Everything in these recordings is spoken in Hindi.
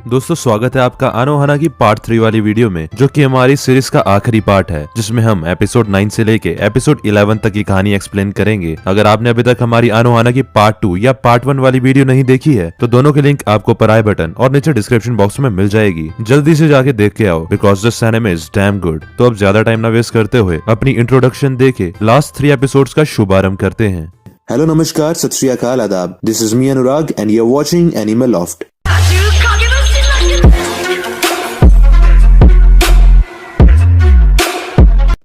दोस्तों स्वागत है आपका अनोहना की पार्ट 3 वाली वीडियो में, जो कि हमारी सीरीज का आखिरी पार्ट है, जिसमें हम एपिसोड 9 से लेके एपिसोड 11 तक की कहानी एक्सप्लेन करेंगे। अगर आपने अभी तक हमारी अनोहना की पार्ट 2 या पार्ट 1 वाली वीडियो नहीं देखी है तो दोनों के लिंक आपको ऊपर आई बटन और नीचे डिस्क्रिप्शन बॉक्स में मिल जाएगी। जल्दी से जाके देख के आओ, because this anime is damn good. तो अब ज्यादा टाइम ना वेस्ट करते हुए अपनी इंट्रोडक्शन देके लास्ट 3 एपिसोड्स का शुभारंभ करते हैं। हेलो नमस्कार, सत श्री अकाल, आदाब। This is me Anurag and you are watching anime loft.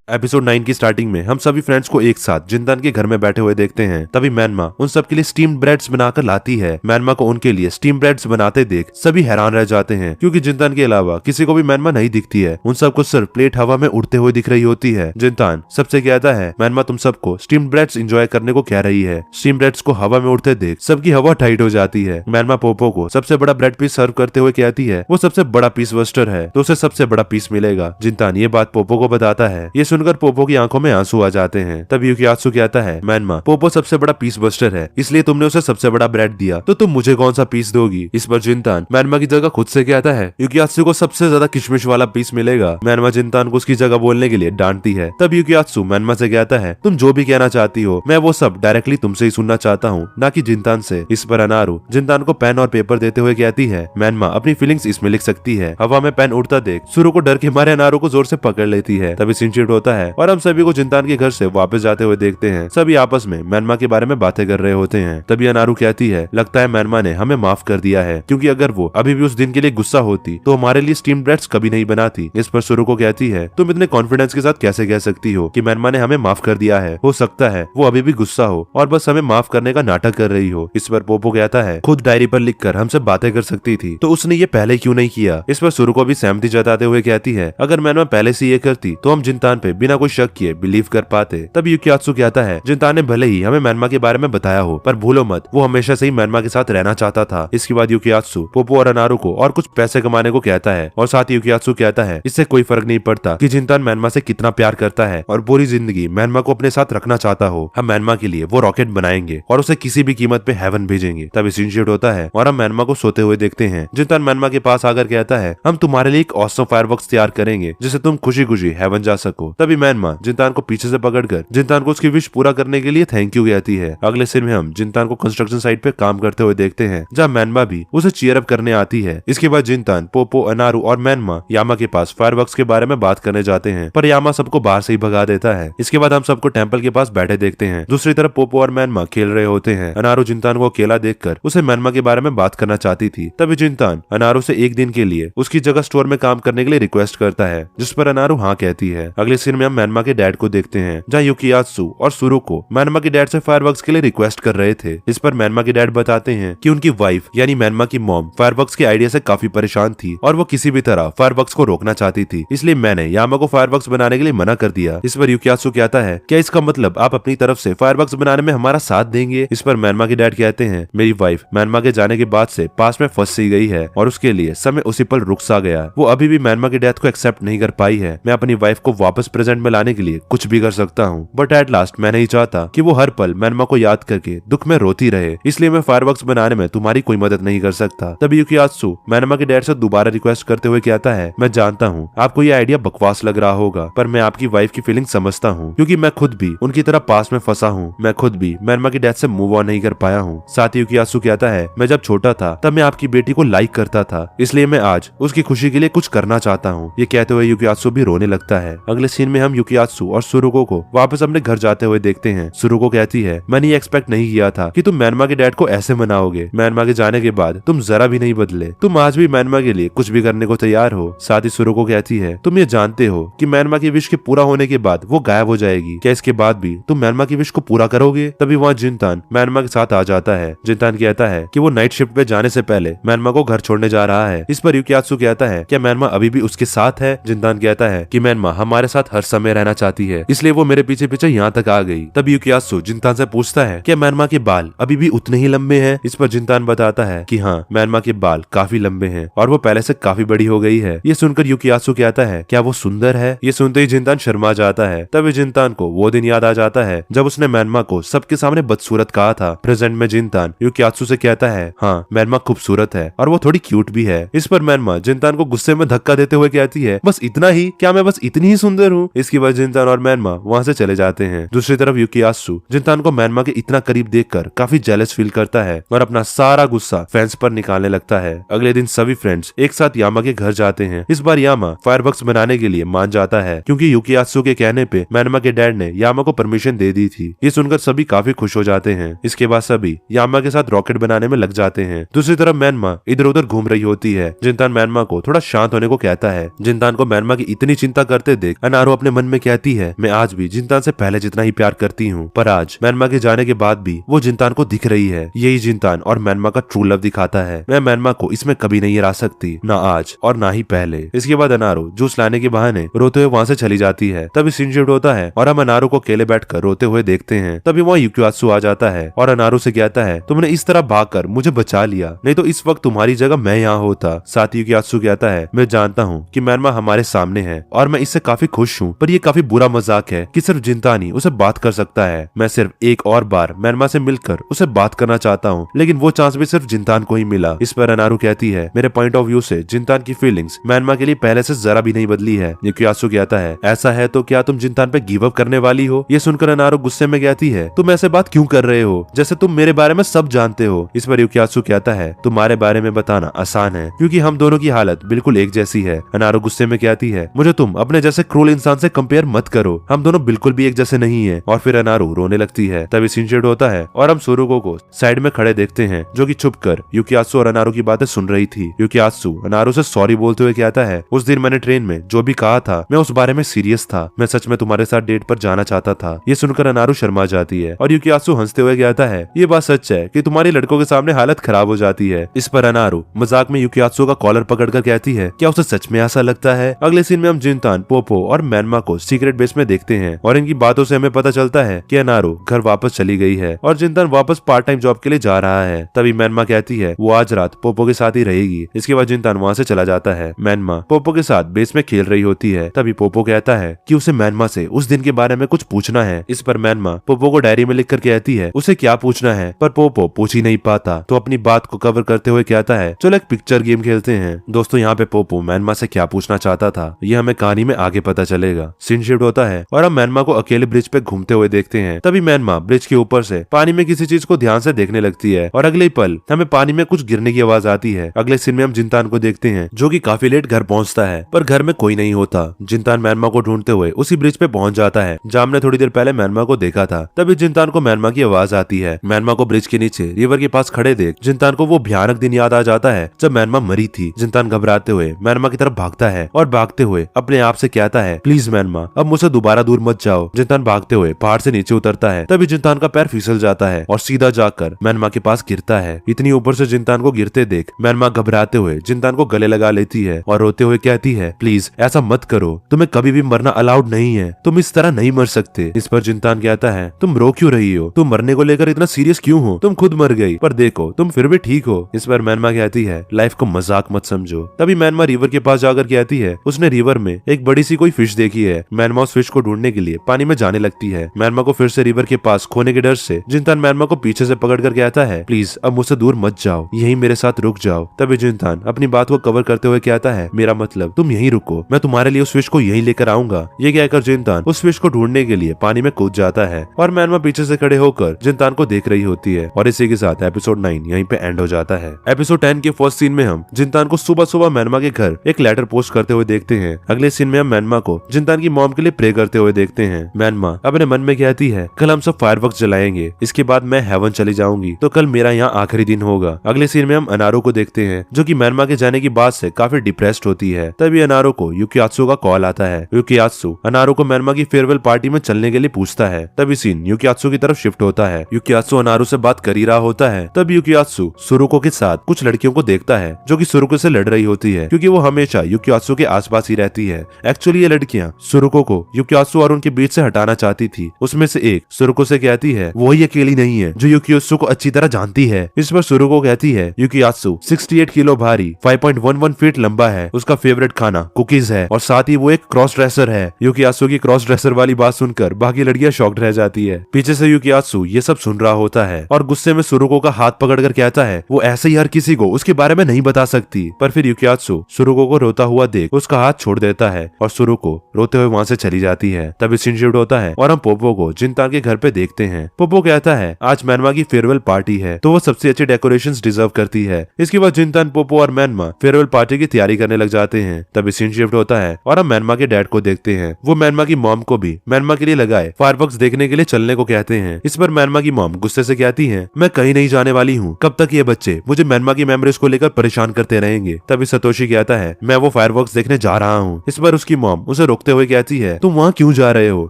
Episode 9 की स्टार्टिंग में हम सभी फ्रेंड्स को एक साथ जिनतान के घर में बैठे हुए देखते हैं। तभी मैनमा उन सब के लिए स्टीम्ड ब्रेड्स बनाकर लाती है। मैनमा को उनके लिए स्टीम ब्रेड्स बनाते देख सभी हैरान रह जाते हैं, क्योंकि जिनतान के अलावा किसी को भी मैनमा नहीं दिखती है। उन सबको सिर्फ प्लेट हवा में उड़ते हुए दिख रही होती है। जिनतान सबसे कहता है, मैनमा तुम सबको स्टीम्ड ब्रेड्स एंजॉय करने को कह रही है। स्टीम ब्रेड्स को हवा में उड़ते देख सबकी हवा टाइट हो जाती है। मैनमा पोपो को सबसे बड़ा ब्रेड पीस सर्व करते हुए कहती है वो सबसे बड़ा पीस बस्टर है तो उसे सबसे बड़ा पीस मिलेगा। जिनतान ये बात पोपो को बताता है। ये सुनकर पोपो की आंखों में आंसू आ जाते हैं। तब युकियात्सु कहता है, मैनमा पोपो सबसे बड़ा पीस बस्टर है, इसलिए तुमने उसे सबसे बड़ा ब्रेड दिया, तो तुम मुझे कौन सा पीस दोगी? इस पर जिनतान मैनमा की जगह खुद से कहता है युकियात्सु को सबसे ज्यादा किशमिश वाला पीस मिलेगा। मैनमा जिनतान को उसकी जगह बोलने के लिए डांटती है। तब युकियात्सु मैनमा से कहता है, तुम जो भी कहना चाहती हो मैं वो सब डायरेक्टली तुमसे ही सुनना चाहता हूँ, ना कि जिनतान से। इस पर अनारू जिनतान को पेन और पेपर देते हुए कहती है, मैनमा अपनी फीलिंग्स इसमें लिख सकती है। हवा में पेन उड़ता देख सुरु को डर के मारे अनारू को जोर से पकड़ लेती है। तभी इंसिडेंट होता है और हम सभी को जिनतान के घर से वापस जाते हुए देखते हैं। सभी आपस में मैनमा के बारे में बातें कर रहे होते हैं। तभी अनारू कहती है, लगता है मैनमा ने हमें माफ कर दिया है, क्योंकि अगर वो अभी भी उस दिन के लिए गुस्सा होती तो हमारे लिए स्टीम ब्रेड्स कभी नहीं बनाती। इस पर सुरु को कहती है, तुम इतने कॉन्फिडेंस के साथ कैसे कह सकती हो कि मैनमा ने हमें माफ कर दिया है? हो सकता है वो अभी भी गुस्सा हो और बस हमें माफ करने का नाटक कर रही हो। इस पर पोपो कहता है, खुद डायरी पर लिखकर हमसे बातें कर सकती थी तो उसने ये पहले क्यों नहीं किया? इस पर सुरु को भी सहमति जताते हुए कहती है, अगर मैनमा पहले से ये करती तो हम जिनतान पे बिना कोई शक किए बिलीव कर पाते। तब युकियात्सु कहता है, जिनतान ने भले ही हमें मैनमा के बारे में बताया हो, पर भूलो मत वो हमेशा से ही मैनमा के साथ रहना चाहता था। इसके बाद युकियात्सु पोपो और अनारू को और कुछ पैसे कमाने को कहता है और साथ ही युकियात्सु कहता है, इससे कोई फर्क नहीं पड़ता कि जिनतान मैनमा से कितना प्यार करता है और पूरी जिंदगी मैनमा को अपने साथ रखना चाहता हो, हम मैनमा के लिए वो रॉकेट बनाएंगे और उसे किसी भी कीमत पे हेवन भेजेंगे। तब इंसिडेंट होता है और हम मैनमा को सोते हुए देखते हैं। जिनतान मैनमा के पास आकर कहता है, हम तुम्हारे लिए एक ऑसम फायरवर्क्स तैयार करेंगे जिससे तुम खुशी खुशी हेवन जा सको। तभी मैनमा जिनतान को पीछे से पकड़कर जिनतान को उसकी विश पूरा करने के लिए थैंक यू कहती है। अगले सीन में हम जिनतान को कंस्ट्रक्शन साइट पे काम करते हुए देखते हैं, जहाँ मैनमा भी उसे चीयर अप करने आती है। इसके बाद जिनतान पोपो अनारू और मैनमा यामा के पास फायरवर्क्स के बारे में बात करने जाते हैं, पर यामा सबको बाहर से ही भगा देता है। इसके बाद हम सबको टेंपल के पास बैठे देखते हैं। दूसरी तरफ पोपो और मैनमा खेल रहे होते हैं। अनारू जिनतान को अकेला देखकर उसे मैनमा के बारे में बात करना चाहती थी। तभी जिनतान अनारू से एक दिन के लिए उसकी जगह स्टोर में काम करने के लिए रिक्वेस्ट करता है, जिस पर अनारू हाँ कहती है। अगले सीन में हम मैनमा के डैड को देखते हैं, जहाँ युकियात्सु और सुरु को मैनमा के डैड से फायरवर्क्स के लिए रिक्वेस्ट कर रहे थे। इस पर मैनमा के डैड बताते हैं कि उनकी वाइफ यानी मैनमा की मॉम फायरवर्क्स के आइडिया से काफी परेशान थी और वो किसी भी तरह फायरवर्क्स को रोकना चाहती थी, इसलिए मैंने यामा को फायरवर्क्स बनाने के लिए मना कर दिया। इस पर युकियात्सु कहता है, क्या इसका मतलब आप अपनी तरफ से फायरवर्क्स बनाने में हमारा साथ देंगे? इस पर मैनमा के डैड कहते हैं, मेरी वाइफ मैनमा के जाने के बाद से पास में फंस सी गई है और उसके लिए समय उसी पल रुक सा गया। वो अभी भी मैनमा के डेथ को एक्सेप्ट नहीं कर पाई है। मैं अपनी वाइफ को वापस प्रेजेंट में लाने के लिए कुछ भी कर सकता हूँ, बट एट लास्ट मैं नहीं चाहता कि वो हर पल मैनमा को याद करके दुख में रोती रहे, इसलिए मैं फायरवर्क्स बनाने में तुम्हारी कोई मदद नहीं कर सकता। तभी युकियात्सु मैनमा के डैड से दोबारा रिक्वेस्ट करते हुए कहता है, मैं जानता हूँ आपको ये आइडिया बकवास लग रहा होगा, पर मैं आपकी वाइफ की फीलिंग समझता हूँ, क्योंकि मैं खुद भी उनकी तरह पास में फंसा हूँ। मैं खुद भी मैनमा की डेथ से मूव ऑन नहीं कर पाया हूँ। साथ ही युकियात्सु कहता है, मैं जब छोटा था तब मैं आपकी बेटी को लाइक करता था, इसलिए मैं आज उसकी खुशी के लिए कुछ करना चाहता हूँ। ये कहते हुए युकियात्सु भी रोने लगता है। अगले सीन में हम युकियात्सु और सुरुको को वापस अपने घर जाते हुए देखते हैं। सुरुको कहती है, मैंने ये एक्सपेक्ट नहीं किया था कि तुम मैनमा के डैड को ऐसे मनाओगे। मैनमा के जाने के बाद तुम जरा भी नहीं बदले, तुम आज भी मैनमा के लिए कुछ भी करने को तैयार हो। साथ ही सुरुको कहती है, तुम ये जानते हो कि मैनमा की विश के पूरा होने के बाद वो गायब हो जाएगी, क्या इसके बाद भी तुम मैनमा की विश को पूरा करोगे? तभी वहाँ जिनतान मैनमा के साथ आ जाता है। जिनतान कहता है कि वो नाइट शिफ्ट पे जाने से पहले मैनमा को घर छोड़ने जा रहा है। इस पर युकियात्सु कहता है, क्या मैनमा अभी भी उसके साथ है? जिनतान कहता है कि मैनमा हमारे साथ हर समय रहना चाहती है, इसलिए वो मेरे पीछे पीछे यहाँ तक आ गई। तब यूकियासु जिनतान से पूछता है कि मैनमा के बाल अभी भी उतने ही लंबे हैं। इस पर जिनतान बताता है कि हाँ, मैनमा के बाल काफी लंबे हैं और वो पहले से काफी बड़ी हो गई है। ये सुनकर यूकियासु कहता है, क्या वो सुंदर है? ये सुनते ही जिनतान शर्मा जाता है। तभी जिनतान को वो दिन याद आ जाता है जब उसने मैनमा को सबके सामने बदसूरत कहा था। प्रेजेंट में जिनतान यूकियासु से कहता है, हाँ, मैनमा खूबसूरत है और वो थोड़ी क्यूट भी है। इस पर मैनमा जिनतान को गुस्से में धक्का देते हुए कहती है, बस इतना ही? क्या मैं बस इतनी ही सुंदर हूँ? इसके बाद जिनतान और मैनमा वहाँ से चले जाते हैं। दूसरी तरफ यूकियासु जिनतान को मैनमा के इतना करीब देखकर काफी जेलस फील करता है और अपना सारा गुस्सा फैंस पर निकालने लगता है। अगले दिन सभी फ्रेंड्स एक साथ यामा के घर जाते हैं। इस बार यामा फायरवर्क्स बनाने के लिए मान जाता है क्योंकि यूकियासु के कहने पे मैनमा के डैड ने यामा को परमिशन दे दी थी। ये सुनकर सभी काफी खुश हो जाते हैं। इसके बाद सभी यामा के साथ रॉकेट बनाने में लग जाते हैं। दूसरी तरफ मैनमा इधर उधर घूम रही होती है। जिनतान मैनमा को थोड़ा शांत होने को कहता है। जिनतान को मैनमा की इतनी चिंता करते देख अनारो अपने मन में कहती है, मैं आज भी जिनतान से पहले जितना ही प्यार करती हूँ, पर आज मैनमा के जाने के बाद भी वो जिनतान को दिख रही है। यही जिनतान और मैनमा का ट्रू लव दिखाता है। मैं मैनमा को इसमें कभी नहीं हरा सकती, ना आज और ना ही पहले। इसके बाद अनारो जूस लाने के बहाने रोते हुए वहाँ से चली जाती है। तभी सीन शिफ्ट होता है और हम अनारो को अकेले बैठकर रोते हुए देखते हैं। तभी वहाँ यूकियासु आ जाता है और अनारो से कहता है, तुमने इस तरह भागकर मुझे बचा लिया, नहीं तो इस वक्त तुम्हारी जगह मैं यहाँ होता। साथ ही यूकियासु कहता है, मैं जानता हूँ कि मैनमा हमारे सामने है और मैं इससे काफी खुश हूँ, पर ये काफी बुरा मजाक है कि सिर्फ जिनतान ही उसे बात कर सकता है। मैं सिर्फ एक और बार मैनमा से मिलकर उसे बात करना चाहता हूँ, लेकिन वो चांस भी सिर्फ जिनतान को ही मिला। इस पर अनारो कहती है, मेरे पॉइंट ऑफ व्यू से जिनतान की फीलिंग्स मैनमा के लिए पहले से जरा भी नहीं बदली है। यूकियासु कहता है, ऐसा है तो क्या तुम जिनतान पे गिव अप करने वाली हो? ये सुनकर अनारो गुस्से में कहती है, तुम ऐसे बात क्यों कर रहे हो जैसे तुम मेरे बारे में सब जानते हो। इस पर यूकियासु कहता है, तुम्हारे बारे में बताना आसान है क्योंकि हम दोनों की हालत बिल्कुल एक जैसी है। अनारो गुस्से में कहती है, मुझे तुम अपने जैसे क्रूल इंसान से कंपेयर मत करो, हम दोनों बिल्कुल भी एक जैसे नहीं है। और फिर अनारो रोने लगती है। तभी सीन शेड होता है और हम सुरुको को साइड में खड़े देखते हैं जो कि छुपकर यूकियासु और अनारो की बातें सुन रही थी। यूकियासु अनारो से सॉरी बोलते हुए कहता है, उस दिन मैंने ट्रेन में जो भी कहा था मैं उस बारे में सीरियस था, मैं सच में तुम्हारे साथ डेट पर जाना चाहता था। ये सुनकर अनारो शर्मा जाती है और यूकियासु हंसते हुए कहता है, ये बात सच है कि तुम्हारी लड़कों के सामने हालत खराब हो जाती है। इस पर अनारो मजाक में यूकियासु का कॉलर पकड़कर कहती है, क्या उसे सच में ऐसा लगता है? अगले सीन में हम जिनतान, पोपो और मैनमा को सीक्रेट बेस में देखते हैं और इनकी बातों से हमें पता चलता है कि अनारो घर वापस चली गई है और जिनतान वापस पार्ट टाइम जॉब के लिए जा रहा है। तभी मैनमा कहती है वो आज रात पोपो के साथ ही रहेगी। इसके बाद जिनतान वहाँ से चला जाता है। मैनमा पोपो के साथ बेस में खेल रही होती है। तभी पोपो कहता है कि उसे मैनमा से उस दिन के बारे में कुछ पूछना है। इस पर मैनमा पोपो को डायरी में लिखकर कहती है उसे क्या पूछना है, पर पोपो पूछ ही नहीं पाता तो अपनी बात को कवर करते हुए कहता है, चलो एक पिक्चर गेम खेलते हैं। दोस्तों, यहाँ पे पोपो मैनमा से क्या पूछना चाहता था ये हमें कहानी में आगे पता चलेगा। सीन शिफ्ट होता है और हम मैनमा को अकेले ब्रिज पे घूमते हुए देखते हैं। तभी मैनमा ब्रिज के ऊपर से पानी में किसी चीज को ध्यान से देखने लगती है और अगले पल हमें पानी में कुछ गिरने की आवाज आती है। अगले सीन में हम जिनतान को देखते हैं जो कि काफी लेट घर पहुंचता है, पर घर में कोई नहीं होता। जिनतान मैनमा को ढूंढते हुए उसी ब्रिज पे पहुंच जाता है जहाँ हमने थोड़ी देर पहले मैनमा को देखा था। तभी जिनतान को मैनमा की आवाज आती है। मैनमा को ब्रिज के नीचे रिवर के पास खड़े देख जिनतान को वो भयानक दिन याद आ जाता है जब मैनमा मरी थी। जिनतान घबराते हुए मैनमा की तरफ भागता है और भागते हुए अपने आप से कहता है, प्लीज मैनमा अब मुझसे दोबारा दूर मत जाओ। जिनतान भागते हुए पहाड़ से नीचे उतरता है। तभी जिनतान का पैर फिसल जाता है और सीधा जाकर मैनमा के पास गिरता है। इतनी ऊपर से जिनतान को गिरते देख मैनमा घबराते हुए जिनतान को गले लगा लेती है और रोते हुए कहती है, प्लीज ऐसा मत करो, तुम्हें कभी भी मरना अलाउड नहीं है, तुम इस तरह नहीं मर सकते। इस पर जिनतान कहता है, तुम रो क्यों रही हो, तुम मरने को लेकर इतना सीरियस क्यों हो, तुम खुद मर गई पर देखो तुम फिर भी ठीक हो। इस पर मैनमा कहती है, लाइफ को मजाक मत समझो। तभी मैनमा रिवर के पास जाकर कहती है उसने रिवर में एक बड़ी सी कोई फिश देखी है। मैनमा उस फिश को ढूंढने के लिए पानी में जाने लगती है। मैनमा को फिर से रिवर के पास खोने के डर से जिनतान मैनमा को पीछे से पकड़कर कहता है, प्लीज अब मुझसे दूर मत जाओ, यहीं मेरे साथ रुक जाओ। तभी जिनतान अपनी बात को कवर करते हुए कहता है, मेरा मतलब तुम यहीं रुको, मैं तुम्हारे लिए उस फिश को यहीं लेकर आऊंगा। ये कहकर जिनतान उस फिश को ढूंढने के लिए पानी में कूद जाता है और मैनमा पीछे से खड़े होकर जिनतान को देख रही होती है। और इसी के साथ एपिसोड 9 यहीं पे एंड हो जाता है। एपिसोड 10 के फर्स्ट सीन में हम जिनतान को सुबह सुबह मैनमा के घर एक लेटर पोस्ट करते हुए देखते हैं। अगले सीन में हम मैनमा को जिनतान की मॉम के लिए प्रे करते हुए देखते हैं। मैनमा अपने मन में कहती है, कल हम सब फायरवर्क्स जलाएंगे, इसके बाद मैं हेवन चली जाऊंगी, तो कल मेरा यहाँ आखिरी दिन होगा। अगले सीन में हम अनारो को देखते हैं जो कि मैनमा के जाने की बात से काफी डिप्रेस्ड होती है। तभी अनारो को यूकियात्सु का कॉल आता है। यूकियात्सु अनारो को मैनमा की फेयरवेल पार्टी में चलने के लिए पूछता है। तभी सीन यूकियात्सु की तरफ शिफ्ट होता है। यूकियात्सु अनारो से बात कर ही रहा होता है। तब यूकियात्सु सुरुको के साथ कुछ लड़कियों को देखता है जो कि सुरुको से लड़ रही होती है क्योंकि वो हमेशा यूकियात्सु के आसपास ही रहती है। एक्चुअली ये लड़कियां लड़कियां सुरुको को युकियात्सु और उनके बीच से हटाना चाहती थी। उसमें से एक सुरुको से कहती है वो ही अकेली नहीं है जो युकियात्सु को अच्छी तरह जानती है। इस पर सुरुको कहती है युकियात्सु 68 किलो भारी, 5.11 फीट लंबा है, उसका फेवरेट खाना कुकीज है और साथ ही वो एक क्रॉस ड्रेसर है। युकियात्सु की क्रॉस ड्रेसर वाली बात सुनकर बाकी लड़कियां शॉक्ड रह जाती है। पीछे से युकियात्सु ये सब सुन रहा होता है और गुस्से में सुरुको का हाथ पकड़कर कहता है वो ऐसे ही हर किसी को उसके बारे में नहीं बता सकती। पर फिर युकियात्सु सुरुको को रोता हुआ देख उसका हाथ छोड़ देता है और सुरुको रोते हुए वहाँ से चली जाती है। तभी सीन शिफ्ट होता है और हम पोपो को जिनतान के घर पे देखते हैं। पोपो कहता है आज मैनमा की फेयरवेल पार्टी है तो वो सबसे अच्छे डेकोरेशंस डिजर्व करती है। इसके बाद जिनतान, पोपो और मैनमा फेयरवेल पार्टी की तैयारी करने लग जाते हैं। तभी सीन शिफ्ट होता है और हम मैनमा के डैड को देखते हैं। वो मैनमा की मॉम को भी मैनमा के लिए लगाए फायरवर्क्स देखने के लिए चलने को कहते हैं। इस पर मैनमा की मॉम गुस्से से कहती है मैं कहीं नहीं जाने वाली हूँ, कब तक ये बच्चे मुझे मैनमा की मेमोरीज को लेकर परेशान करते रहेंगे। तभी सतोशी कहता है मैं वो फायरवर्क्स देखने जा रहा हूँ। इस पर उसकी मॉम उसे रोकते हुए कहती है तुम वहाँ क्यों जा रहे हो।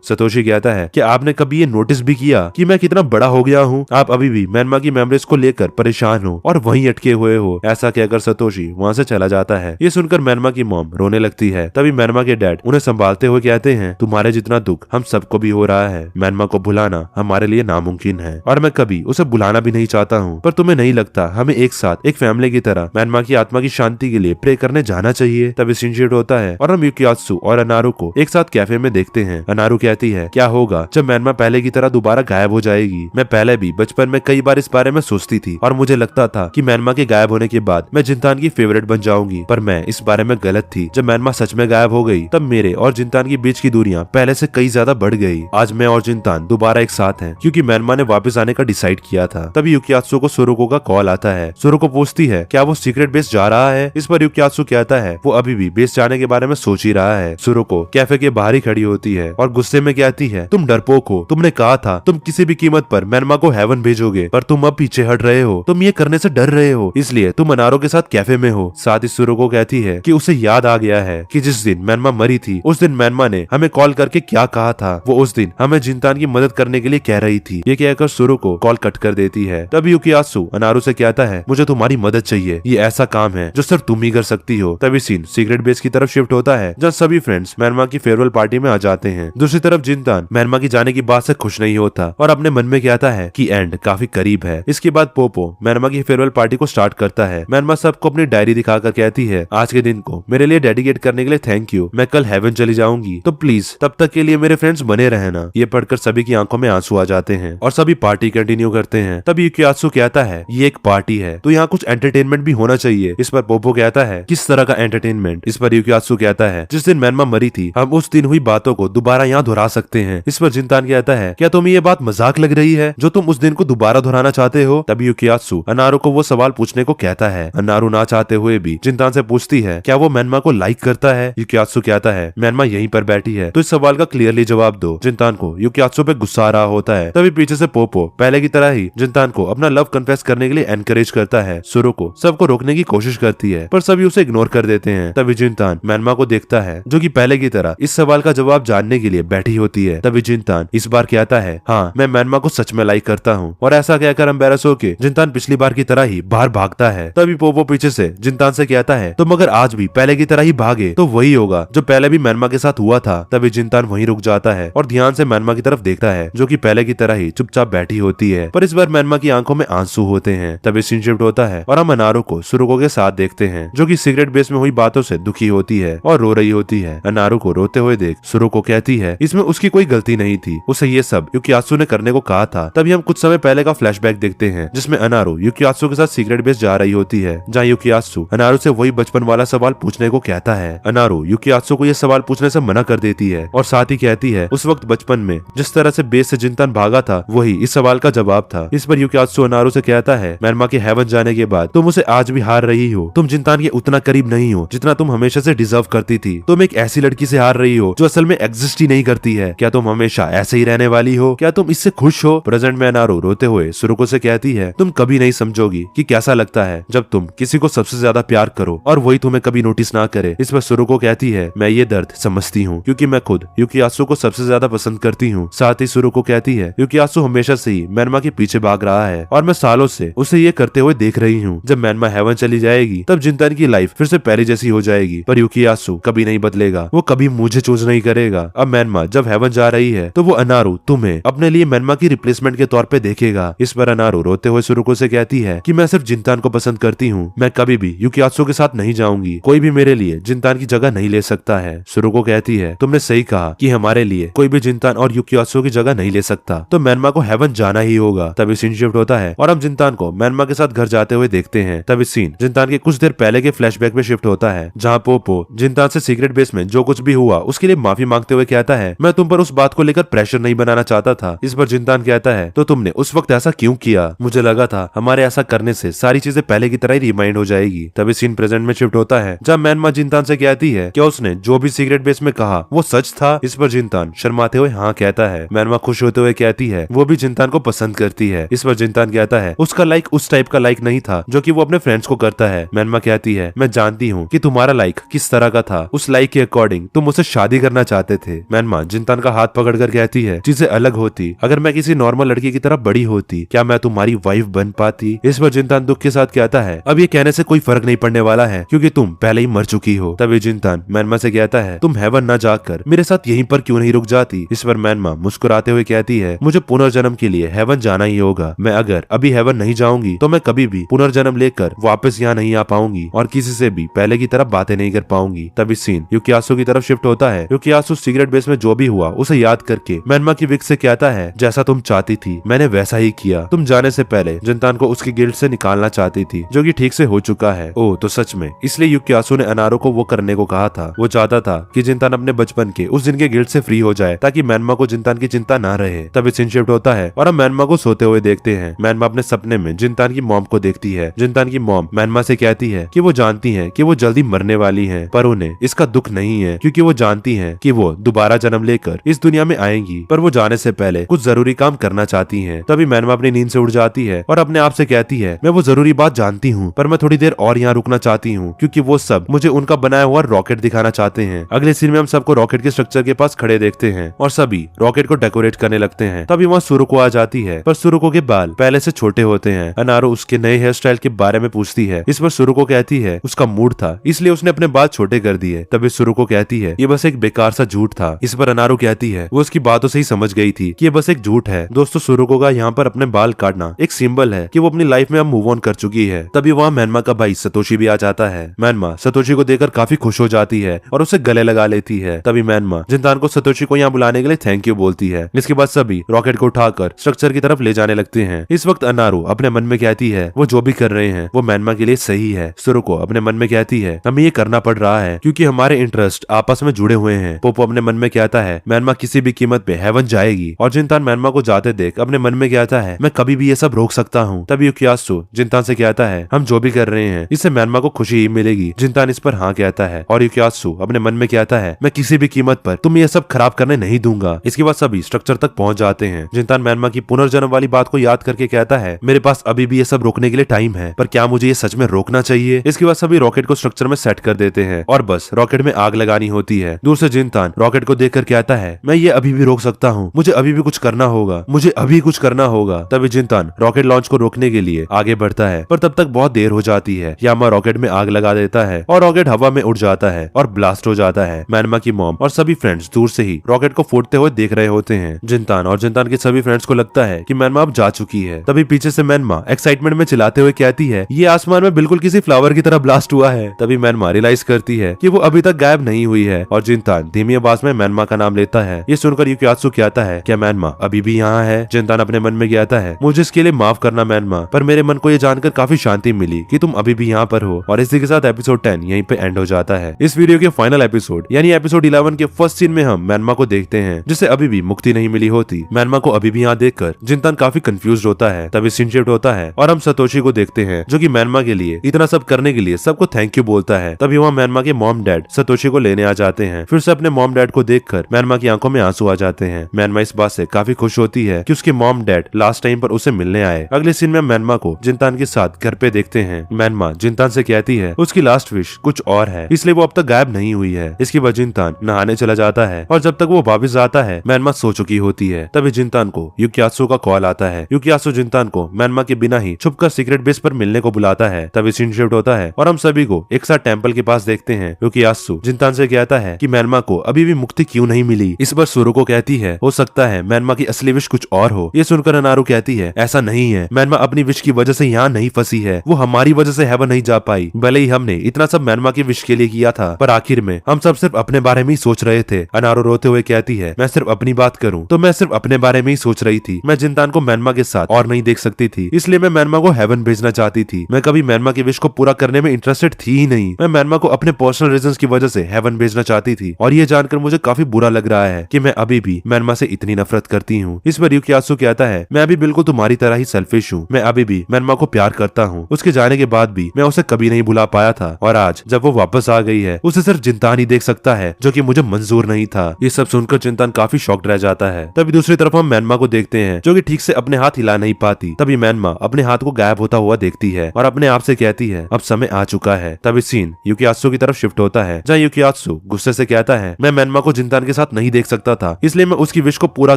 सतोशी कहता है कि आपने कभी ये नोटिस भी किया कि मैं कितना बड़ा हो गया हूँ, आप अभी भी मैनमा की मेमोरीज को लेकर परेशान हो और वहीं अटके हुए हो। ऐसा कहकर सतोशी वहाँ से चला जाता है। ये सुनकर मैनमा की मॉम रोने लगती है। तभी मैनमा के डैड उन्हें संभालते हुए कहते हैं तुम्हारे जितना दुख हम सबको भी हो रहा है, मैनमा को भुलाना हमारे लिए नामुमकिन है और मैं कभी उसे बुलाना भी नहीं चाहता हूँ। पर तुम्हें नहीं लगता हमें एक साथ एक फैमिली की तरह मैनमा की आत्मा की शांति के लिए प्रे करने जाना चाहिए। तभी सीन शिफ्ट होता है और हम युकियात्सु और अनारू को एक साथ कैफे में देखते हैं। अनारू कहती है क्या होगा जब मैनमा पहले की तरह दोबारा गायब हो जाएगी। मैं पहले भी बचपन में कई बार इस बारे में सोचती थी और मुझे लगता था कि मैनमा के गायब होने के बाद मैं जिनतान की फेवरेट बन जाऊंगी, पर मैं इस बारे में गलत थी। जब मैनमा सच में गायब हो गई तब मेरे और जिनतान के बीच की दूरियां पहले से कई ज्यादा बढ़ गई। आज मैं और जिनतान दोबारा एक साथ हैं क्योंकि मैनमा ने वापस आने का डिसाइड किया था। तभी युकियात्सु को सुरुको का कॉल आता है। सुरुको पूछती है क्या वो सीक्रेट बेस जा रहा है। इस पर युकियात्सु कहता है वो अभी भी बेस जाने के बारे में सोच ही रहा है। सुरुको कैफे के बाहर ही खड़ी होती है और गुस्से में कहती है तुम डरपोक हो, तुमने कहा था तुम किसी भी कीमत पर मैनमा को हेवन भेजोगे, पर तुम अब पीछे हट रहे हो, तुम ये करने से डर रहे हो, इसलिए तुम अनारो के साथ कैफे में हो। साथ ही सुरुको कहती है कि उसे याद आ गया है कि जिस दिन मैनमा मरी थी उस दिन मैनमा ने हमें कॉल करके क्या कहा था, वो उस दिन हमें जिनतान की मदद करने के लिए कह रही थी। ये कहकर सुरुको कॉल कट कर देती है। तभी युकियात्सु अनारू से कहता है मुझे तुम्हारी मदद चाहिए, ये ऐसा काम है जो सिर्फ तुम ही कर सकती हो। तभी सीन सीक्रेट बेस की तरफ शिफ्ट होता है जहाँ सभी फ्रेंड्स मैनमा की फेयरवेल पार्टी में आ जाते हैं। दूसरी तरफ जिनतान मैनमा की जाने की बात से खुश नहीं होता और अपने मन में कहता है कि एंड काफी करीब है। इसके बाद पोपो मैनमा की फेयरवेल पार्टी को स्टार्ट करता है। मैनमा सबको अपनी डायरी दिखाकर कहती है आज के दिन को मेरे लिए डेडिकेट करने के लिए थैंक यू, मैं कल हेवन चली जाऊंगी तो प्लीज तब तक के लिए मेरे फ्रेंड्स बने रहना। ये पढ़कर सभी की आंखों में आंसू आ जाते हैं और सभी पार्टी कंटिन्यू करते हैं। तभी युकियात्सु कहता है ये एक पार्टी है तो यहाँ कुछ एंटरटेनमेंट भी होना चाहिए। इस पर पोपो कहता है किस तरह का एंटरटेनमेंट। इस पर युकियात्सु कहता है जिस दिन मैनमा मरी थी हम उस दिन हुई बातों को दोबारा यहाँ दोहरा सकते हैं। इस पर जिनतान कहता है क्या तुम्हें ये बात मजाक लग रही है जो तुम उस दिन को दोबारा दोहराना चाहते हो। तभी युकियात्सु अनारू को वो सवाल पूछने को कहता है। अनारू ना चाहते हुए भी जिनतान से पूछती है क्या वो मैनमा को लाइक करता है। युकियात्सु कहता है मैनमा यहीं पर बैठी है तो इस सवाल का क्लियरली जवाब दो। जिनतान को युकियात्सु पे गुस्सा आ रहा होता है। तभी पीछे से पोपो पहले की तरह ही जिनतान को अपना लव कन्फेस करने के लिए एनकरेज करता है। सुरुको सबको रोकने की कोशिश करती है पर सभी उसे इग्नोर कर देते हैं। तभी जिनतान मैनमा को देखता है जो कि पहले की तरह इस सवाल का जवाब जानने के लिए बैठी होती है। तभी जिनतान इस बार कहता है हाँ मैं मैनमा को सच में लाइक करता हूँ और ऐसा कहकर एम्बैरस होके जिनतान पिछली बार की तरह ही बाहर भागता है। तभी पोपो पीछे से जिनतान से कहता है तुम अगर आज भी पहले की तरह ही भागे तो वही होगा जो पहले भी मैनमा के साथ हुआ था। तभी जिनतान वहीं रुक जाता है और ध्यान से मैनमा की तरफ देखता है जो कि पहले की तरह ही चुपचाप बैठी होती है, पर इस बार मैनमा की आंखों में आंसू होते हैं। तभी सीन शिफ्ट होता है और हम अनारू को सुरुको के साथ देखते हैं जो कि सीक्रेट बेस में हुई बातों से दुखी होती है और रो रही होती है। अनारू को रोते हुए देख सुरुको कहती है इसमें उसकी कोई गलती नहीं थी, उसे ये सब युकियात्सु ने करने को कहा था। तभी हम कुछ समय पहले का फ्लैशबैक देखते हैं जिसमें अनारू युकियात्सु के साथ सीक्रेट बेस जा रही होती है जहाँ युकियात्सु अनारू से वही बचपन वाला सवाल पूछने को कहता है। अनारू युकियात्सु को यह सवाल पूछने से मना कर देती है और साथ ही कहती है उस वक्त बचपन में जिस तरह से बेस से जिनतान भागा था वही इस सवाल का जवाब था। इस पर युकियात्सु अनारू से कहता है मैनमा के हेवन जाने के बाद तुम उसे आज भी हार रही हो, तुम जिनतान के उतना करीब नहीं हो जितना तुम हमेशा से डिजर्व करती थी। तुम एक ऐसी लड़की से हार रही हो जो असल में एग्जिस्ट ही नहीं करती है। क्या तुम हमेशा ऐसे ही रहने वाली हो? क्या तुम इससे खुश हो? प्रेजेंट में अनारू रोते हुए सुरुको से कहती है तुम कभी नहीं समझोगी कि कैसा लगता है जब तुम किसी को सबसे ज्यादा प्यार करो और वही तुम्हें कभी नोटिस ना करे। इस पर सुरुको कहती है मैं ये दर्द समझती हूँ क्योंकि मैं खुद युकियात्सु को सबसे ज्यादा पसंद करती हूँ। साथ ही सुरुको कहती है युकियात्सु हमेशा से ही मैनमा के पीछे भाग रहा है और मैं सालों से उसे ये करते हुए देख रही हूँ। जब मैनमा हेवन चली जाएगी तब जिनतान की लाइफ फिर से पहले जैसी हो जाएगी, पर युकियात्सु कभी नहीं बदलेगा, वो कभी मुझे चूज नहीं करेगा। अब मैनमा जब हेवन जा रही है तो वो अनारू तुम्हें अपने लिए मैनमा की रिप्लेसमेंट के तौर पे देखेगा। इस पर अनारू रोते हुए सुरुको से कहती है कि मैं सिर्फ जिंतान को पसंद करती हूँ, मैं कभी भी युकियात्सु के साथ नहीं जाऊंगी, कोई भी मेरे लिए जिंतान की जगह नहीं ले सकता है। सुरुको कहती है तुमने सही कहा कि हमारे लिए कोई भी जिंतान और युकियात्सु की जगह नहीं ले सकता, तो मैनमा को हेवन जाना ही होगा। तभी सीन शिफ्ट होता है और हम जिंतान को मैनमा के साथ घर जाते हुए देखते हैं। तभी सीन जिंतान के कुछ देर पहले के फ्लैशबैक में शिफ्ट होता है, जहाँ पोपो जिंतान से सीक्रेट बेस में जो कुछ भी हुआ उसके लिए माफी मांगते हुए कहता है मैं तुम पर उस बात को लेकर प्रेशर नहीं बनाना चाहता था। इस पर जिंतान कहता है तो तुमने उस वक्त ऐसा क्यों किया, मुझे लगा था हमारे ऐसा करने से सारी चीजें पहले की तरह ही रिमाइंड हो जाएगी। तभी सीन प्रेजेंट में शिफ्ट होता है, जब मैनमा जिंतान से कहती है क्या उसने जो भी सीक्रेट बेस में कहा वो सच था। इस पर जिंतान शर्माते हुए हाँ कहता है। मैनमा खुश होते हुए कहती है वो भी जिंतान को पसंद करती है। इस पर जिंतान कहता है उसका लाइक उस टाइप का लाइक नहीं था जो कि वो अपने फ्रेंड्स को करता है। मैनमा कहती है मैं जानती हूँ कि तुम्हारा लाइक किस तरह का था, उस लाइक के अकॉर्डिंग तुम मुझसे शादी करना चाहते थे। मैनमा जिंतान का हाथ पकड़कर कहती है चीजें अलग होती, अगर मैं किसी नॉर्मल लड़की की तरह बड़ी होती क्या मैं तुम्हारी वाइफ बन पाती। इस पर जिंतान दुख के साथ कहता है अब ये कहने से कोई फर्क नहीं पड़ने वाला है क्योंकि तुम पहले ही मर चुकी हो। तभी जिंतान मैनमा से कहता है तुम हेवन न जाकर मेरे साथ यहीं पर क्यों नहीं रुक जाती। इस पर मैनमा मुस्कुराते हुए कहती है मुझे पुनर्जन्म के लिए हेवन जाना ही होगा, मैं अगर अभी हेवन नहीं जाऊंगी तो मैं कभी भी पुनर्जन्म लेकर वापस यहाँ नहीं आ पाऊंगी और किसी से भी पहले की तरह बातें नहीं कर पाऊंगी। तभी सीन युकियासु की तरफ शिफ्ट होता है। युकियासु सीक्रेट बेस में जो भी हुआ उसे याद करके मैनमा की विक से कहता है जैसा तुम चाहती थी मैंने वैसा ही किया, तुम जाने से पहले जिंतान को उसकी गिल्ड से निकालना चाहती थी जो कि ठीक से हो चुका है। ओ तो सच में इसलिए युकियासु ने अनारो को वो करने को कहा था, वो चाहता था कि जिंतान अपने बचपन के उस दिन के गिल्ड से फ्री हो जाए ताकि मैनमा को जिंतान की चिंता ना रहे। तभी सीन शिफ्ट होता है और हम मैनमा को सोते हुए देखते हैं। मैनमा अपने सपने में जिंतान की मॉम को देखती है। जिंतान की मॉम मैनमा से कहती है कि वो जानती है कि वो जल्दी मरने वाली है, पर उन्हें इसका दुख नहीं है क्योंकि वो जानती है कि वो दोबारा जन्म लेकर इस दुनिया में आएंगी, पर वो जाने से पहले कुछ जरूरी काम करना चाहती है। तभी मैनमा अपनी नींद से उठ जाती है और अपने आप से कहती है मैं वो जरूरी बात जानती हूँ, पर मैं थोड़ी देर और यहाँ रुकना चाहती हूँ क्योंकि वो सब मुझे उनका बनाया हुआ रॉकेट दिखाना चाहते हैं। अगले सीन में हम सबको रॉकेट के स्ट्रक्चर के पास खड़े देखते हैं और सभी रॉकेट को डेकोरेट करने लगते हैं। तभी वहाँ सुरुको आ जाती है, पर सुरुको के बाल पहले से छोटे होते हैं। अनारो उसके नए हेयर स्टाइल के बारे में पूछती है। इस पर सुरुको कहती है उसका मूड था इसलिए उसने अपने बाल छोटे कर दिए। तभी सुरुको कहती है ये बस एक बेकार सा झूठ था। इस पर अनारो कहती है वो उसकी बातों से ही समझ गई थी कि ये बस एक झूठ है। दोस्तों सुरुको का यहाँ पर अपने बाल काटना एक सिंबल है कि वो अपनी लाइफ में अब मूव ऑन कर चुकी है। तभी वहाँ मैनमा का भाई सतोशी भी आ जाता है। मैनमा सतोशी को देखकर काफी खुश हो जाती है और उसे गले लगा लेती है। तभी मैनमा जिंतान को सतोशी को यहाँ बुलाने के लिए थैंक यू बोलती है। इसके बाद सभी रॉकेट को उठाकर स्ट्रक्चर की तरफ ले जाने लगते हैं। इस वक्त अनारू अपने मन में कहती है वो जो भी कर रहे हैं वो मैनमा के लिए सही है। सुरुको अपने मन में कहती है हमें ये करना पड़ रहा है क्योंकि हमारे इंटरेस्ट आपस में जुड़े हुए हैं। पोपो अपने मन में कहता है मैनमा किसी भी कीमत पे हेवन जाएगी और जिंतान मैनमा को जाते देख अपने मन में कहता है मैं कभी भी ये सब रोक सकता हूँ। तभी युकियासु जिंतान से कहता है हम जो भी कर रहे हैं इससे मैनमा को खुशी ही मिलेगी। जिंतान इस पर हाँ कहता है और युकियासु अपने मन में कहता है मैं किसी भी कीमत पर तुम्हें ये सब खराब करने नहीं दूंगा। इसके बाद सभी स्ट्रक्चर तक पहुंच जाते हैं। जिंतान मैनमा की पुनर्जन्म वाली बात को याद करके कहता है मेरे पास अभी भी ये सब रोकने के लिए टाइम है, पर क्या मुझे ये सच में रोकना चाहिए। इसके बाद सभी रॉकेट को स्ट्रक्चर में सेट कर देते हैं और बस रॉकेट में आग लगानी होती है। दूर से जिंतान रॉकेट को देखकर कहता है मैं ये अभी भी रोक सकता हूँ, मुझे अभी भी कुछ करना होगा, मुझे अभी कुछ करना होगा। तभी जिंतान रॉकेट लॉन्च को रोकने के लिए आगे बढ़ता है, पर तब तक बहुत देर हो जाती है। यामा रॉकेट में आग लगा देता है और रॉकेट हवा में उड़ जाता है और ब्लास्ट हो जाता है। मैनमा की मॉम और सभी फ्रेंड्स दूर से ही रॉकेट को फूटते हुए देख रहे होते हैं। जिंतान और जिंतान के सभी फ्रेंड्स को लगता है कि मैनमा अब जा चुकी है। तभी पीछे से मैनमा एक्साइटमेंट में चिल्लाते हुए कहती है ये आसमान में बिल्कुल किसी फ्लावर की तरह ब्लास्ट हुआ है। तभी मैनमा रियलाइज करती है कि वो अभी तक गायब नहीं हुई है और जिंतान धीमी आवाज में मैनमा का नाम लेता है। ये सुनकर युकियासु कहता है क्या मैनमा अभी भी यहाँ है। जिंतान अपने मन में कहता है मुझे इसके लिए माफ करना मैनमा, पर मेरे मन को ये जानकर काफी शांति मिली कि तुम अभी भी यहाँ पर हो। और इसी के साथ एपिसोड 10 यहीं पे एंड हो जाता है। इस वीडियो के फाइनल एपिसोड यानी एपिसोड 11 के फर्स्ट सीन में हम मैनमा को देखते हैं जिसे अभी भी मुक्ति नहीं मिली होती। मैनमा को अभी भी यहाँ देखकर जिंतान काफी कंफ्यूज होता है। तभी सीन शिफ्ट होता है और हम सतोशी को देखते हैं जो कि मैनमा के लिए इतना सब करने के लिए सबको थैंक यू बोलता है। तभी वहाँ मैनमा के मॉम डैड सतोशी को लेने आ जाते हैं। फिर से अपने मॉम डैड को देखकर मैनमा की आंखों में आंसू आ जाते हैं। मैनमा इस बात से काफी खुश होती है कि उसके मॉम डैड लास्ट टाइम पर उसे मिलने आए। अगले सीन में मैनमा को जिंतान के साथ घर पे देखते हैं। मैनमा जिंतान से कहती है उसकी लास्ट विश कुछ और है इसलिए वो अब तक गायब नहीं हुई है। इसके बाद जिंतान नहाने चला जाता है और जब तक वो वापस आता है मैनमा सो चुकी होती है। तभी जिंतान को युकियासु का कॉल आता है। युकियासु जिंतान को मैनमा के बिना ही छुपकर सीक्रेट बेस पर मिलने को बुलाता है। तभी सीन शिफ्ट होता है और हम सभी को एक साथ टेंपल के पास देखते हैं। युकियासु जिंतान से कहता है कि मैनमा को अभी भी मुक्ति क्यों नहीं मिली। इस पर सुरुको कहती है हो सकता है मैनमा की असली विश कुछ और हो। ये सुनकर अनारू कहती है ऐसा नहीं है, मैनमा अपनी विश की वजह से यहाँ नहीं फंसी है, वो हमारी वजह से हेवन नहीं जा पाई। भले ही हमने इतना सब मैनमा की विश के लिए किया था, पर आखिर में हम सब सिर्फ अपने बारे में ही सोच रहे थे। अनारू रोते हुए कहती है मैं सिर्फ अपनी बात करूं तो मैं सिर्फ अपने बारे में ही सोच रही थी। मैं जिंतान को मैनमा के साथ और नहीं देख सकती थी, इसलिए मैं मैनमा को हेवन भेजना चाहती थी। मैं कभी मैनमा की विश को पूरा करने में इंटरेस्टेड थी ही नहीं। मैं मैनमा को अपने पर्सनल रीजंस की वजह से हेवन भेजना चाहती थी। और ये जानकर मुझे काफी बुरा लग रहा है कि मैं अभी भी मैनमा से इतनी नफरत करती हूँ। इस पर यूकियासु कहता है मैं अभी बिल्कुल तुम्हारी तरह ही सेल्फिश हूँ। मैं अभी भी मैनमा को प्यार करता हूँ। उसके जाने के बाद भी मैं उसे कभी नहीं भुला पाया था, और आज जब वो वापस आ गई है उसे सिर्फ जिंतान ही देख सकता है, जो कि मुझे मंजूर नहीं था। ये सब सुनकर जिंतान काफी शॉक्ड रह जाता है। तभी दूसरी तरफ हम मैनमा को देखते हैं जो कि ठीक से अपने हाथ हिला नहीं पाती। तभी मैनमा अपने हाथ को गायब होता हुआ देखती है और अपने आप से कहती है अब समय आ चुका है। तभी सीन यूकियासु की तरफ शिफ्ट होता है, जहाँ यूकियासु गुस्से से कहता है मैं मैनमा को जिंतान के साथ नहीं देख सकता था, इसलिए मैं उसकी विश को पूरा